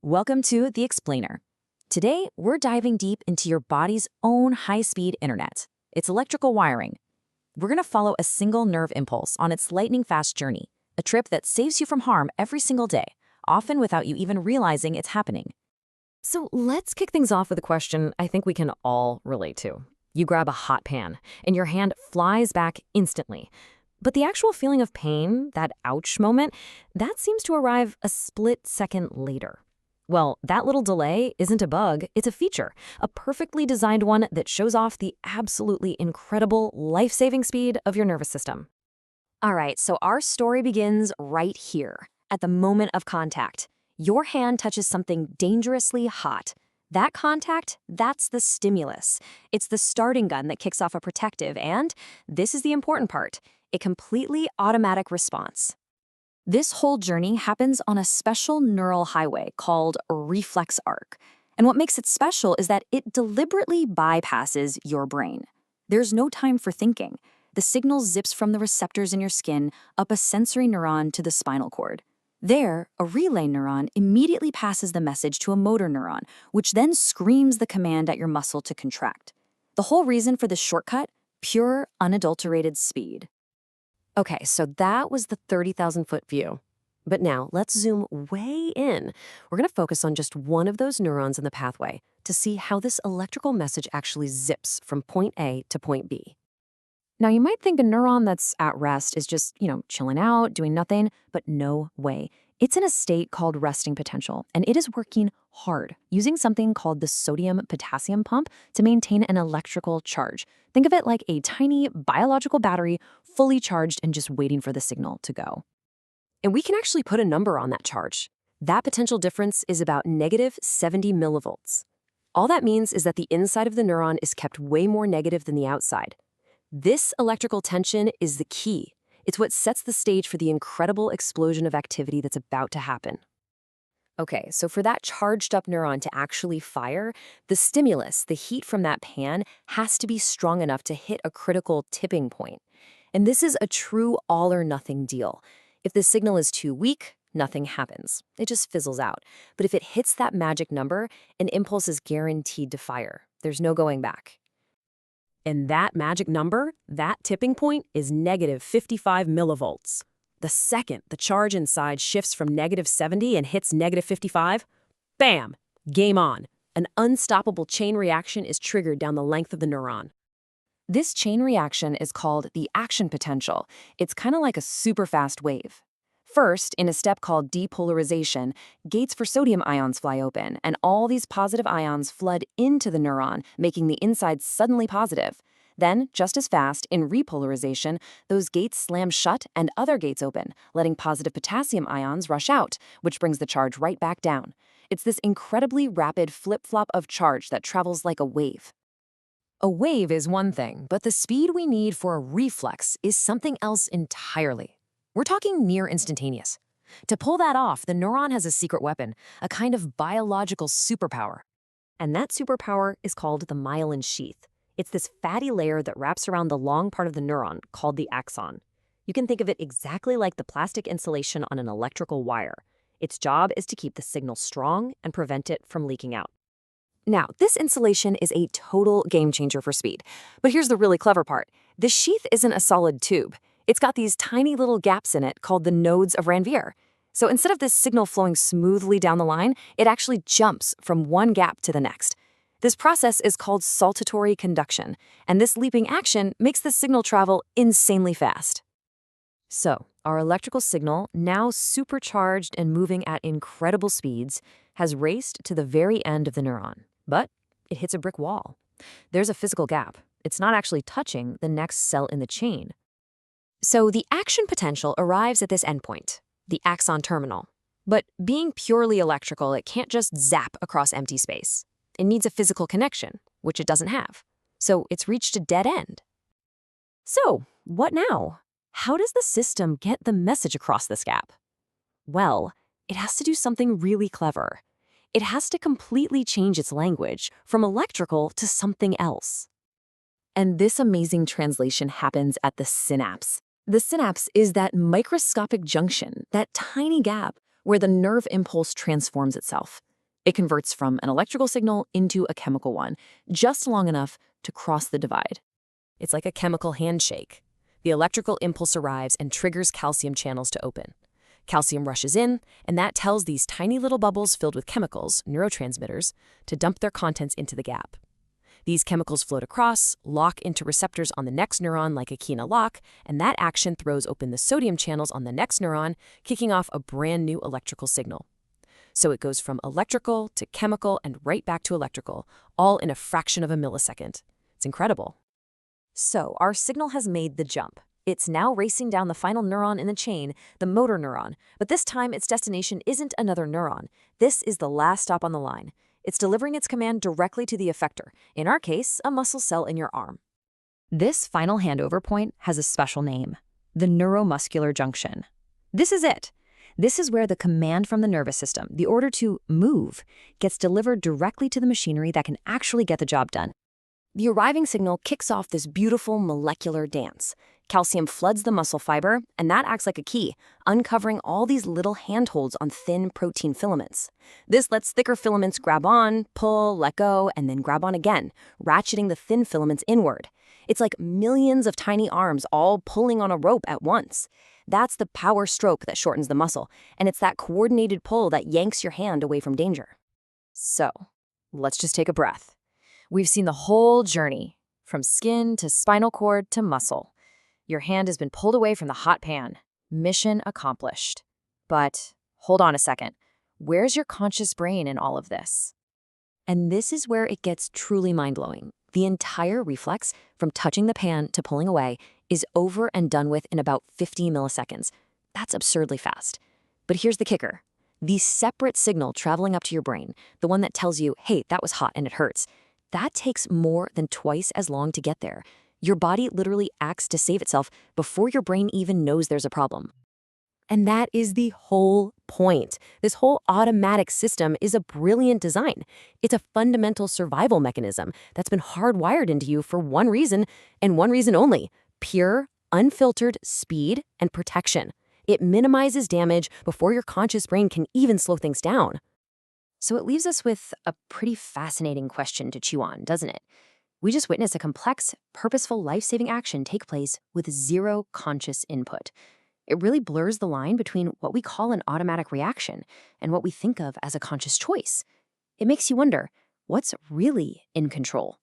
Welcome to The Explainer. Today, we're diving deep into your body's own high-speed internet. It's electrical wiring. We're going to follow a single nerve impulse on its lightning-fast journey, a trip that saves you from harm every single day, often without you even realizing it's happening. So let's kick things off with a question I think we can all relate to. You grab a hot pan, and your hand flies back instantly. But the actual feeling of pain, that ouch moment, that seems to arrive a split second later. Well, that little delay isn't a bug, it's a feature, a perfectly designed one that shows off the absolutely incredible, life-saving speed of your nervous system. All right, so our story begins right here, at the moment of contact. Your hand touches something dangerously hot. That contact, that's the stimulus. It's the starting gun that kicks off a protective and, this is the important part, a completely automatic response. This whole journey happens on a special neural highway called a reflex arc. And what makes it special is that it deliberately bypasses your brain. There's no time for thinking. The signal zips from the receptors in your skin up a sensory neuron to the spinal cord. There, a relay neuron immediately passes the message to a motor neuron, which then screams the command at your muscle to contract. The whole reason for this shortcut? Pure, unadulterated speed. Okay, so that was the 30,000-foot view. But now, let's zoom way in. We're going to focus on just one of those neurons in the pathway to see how this electrical message actually zips from point A to point B. Now, you might think a neuron that's at rest is just, chilling out, doing nothing, but no way. It's in a state called resting potential, and it is working hard, using something called the sodium-potassium pump to maintain an electrical charge. Think of it like a tiny biological battery fully charged and just waiting for the signal to go. And we can actually put a number on that charge. That potential difference is about negative 70 millivolts. All that means is that the inside of the neuron is kept way more negative than the outside. This electrical tension is the key. It's what sets the stage for the incredible explosion of activity that's about to happen. Okay, so for that charged-up neuron to actually fire, the stimulus, the heat from that pan, has to be strong enough to hit a critical tipping point. And this is a true all-or-nothing deal. If the signal is too weak, nothing happens. It just fizzles out. But if it hits that magic number, an impulse is guaranteed to fire. There's no going back. And that magic number, that tipping point, is negative 55 millivolts. The second the charge inside shifts from negative 70 and hits negative 55, bam, game on. An unstoppable chain reaction is triggered down the length of the neuron. This chain reaction is called the action potential. It's kind of like a super fast wave. First, in a step called depolarization, gates for sodium ions fly open, and all these positive ions flood into the neuron, making the inside suddenly positive. Then, just as fast, in repolarization, those gates slam shut and other gates open, letting positive potassium ions rush out, which brings the charge right back down. It's this incredibly rapid flip-flop of charge that travels like a wave. A wave is one thing, but the speed we need for a reflex is something else entirely. We're talking near instantaneous. To pull that off, the neuron has a secret weapon, a kind of biological superpower. And that superpower is called the myelin sheath. It's this fatty layer that wraps around the long part of the neuron called the axon. You can think of it exactly like the plastic insulation on an electrical wire. Its job is to keep the signal strong and prevent it from leaking out. Now, this insulation is a total game changer for speed. But here's the really clever part. The sheath isn't a solid tube. It's got these tiny little gaps in it called the nodes of Ranvier. So instead of this signal flowing smoothly down the line, it actually jumps from one gap to the next. This process is called saltatory conduction, and this leaping action makes the signal travel insanely fast. So, our electrical signal, now supercharged and moving at incredible speeds, has raced to the very end of the neuron. But it hits a brick wall. There's a physical gap. It's not actually touching the next cell in the chain. So the action potential arrives at this endpoint, the axon terminal. But being purely electrical, it can't just zap across empty space. It needs a physical connection, which it doesn't have. So it's reached a dead end. So, what now? How does the system get the message across this gap? Well, it has to do something really clever. It has to completely change its language from electrical to something else. And this amazing translation happens at the synapse. The synapse is that microscopic junction, that tiny gap where the nerve impulse transforms itself. It converts from an electrical signal into a chemical one, just long enough to cross the divide. It's like a chemical handshake. The electrical impulse arrives and triggers calcium channels to open. Calcium rushes in, and that tells these tiny little bubbles filled with chemicals, neurotransmitters, to dump their contents into the gap. These chemicals float across, lock into receptors on the next neuron like a key in a lock, and that action throws open the sodium channels on the next neuron, kicking off a brand new electrical signal. So it goes from electrical to chemical and right back to electrical, all in a fraction of a millisecond. It's incredible. So our signal has made the jump. It's now racing down the final neuron in the chain, the motor neuron, but this time its destination isn't another neuron. This is the last stop on the line. It's delivering its command directly to the effector, in our case, a muscle cell in your arm. This final handover point has a special name, the neuromuscular junction. This is it. This is where the command from the nervous system, the order to move, gets delivered directly to the machinery that can actually get the job done. The arriving signal kicks off this beautiful molecular dance. Calcium floods the muscle fiber, and that acts like a key, uncovering all these little handholds on thin protein filaments. This lets thicker filaments grab on, pull, let go, and then grab on again, ratcheting the thin filaments inward. It's like millions of tiny arms all pulling on a rope at once. That's the power stroke that shortens the muscle, and it's that coordinated pull that yanks your hand away from danger. So, let's just take a breath. We've seen the whole journey, from skin to spinal cord to muscle. Your hand has been pulled away from the hot pan. Mission accomplished. But hold on a second. Where's your conscious brain in all of this? And this is where it gets truly mind-blowing. The entire reflex, from touching the pan to pulling away, is over and done with in about 50 milliseconds. That's absurdly fast. But here's the kicker. The separate signal traveling up to your brain, the one that tells you, hey, that was hot and it hurts, that takes more than twice as long to get there. Your body literally acts to save itself before your brain even knows there's a problem. And that is the whole point. This whole automatic system is a brilliant design. It's a fundamental survival mechanism that's been hardwired into you for one reason, and one reason only: pure, unfiltered speed and protection. It minimizes damage before your conscious brain can even slow things down. So it leaves us with a pretty fascinating question to chew on, doesn't it? We just witnessed a complex, purposeful, life-saving action take place with zero conscious input. It really blurs the line between what we call an automatic reaction and what we think of as a conscious choice. It makes you wonder, what's really in control?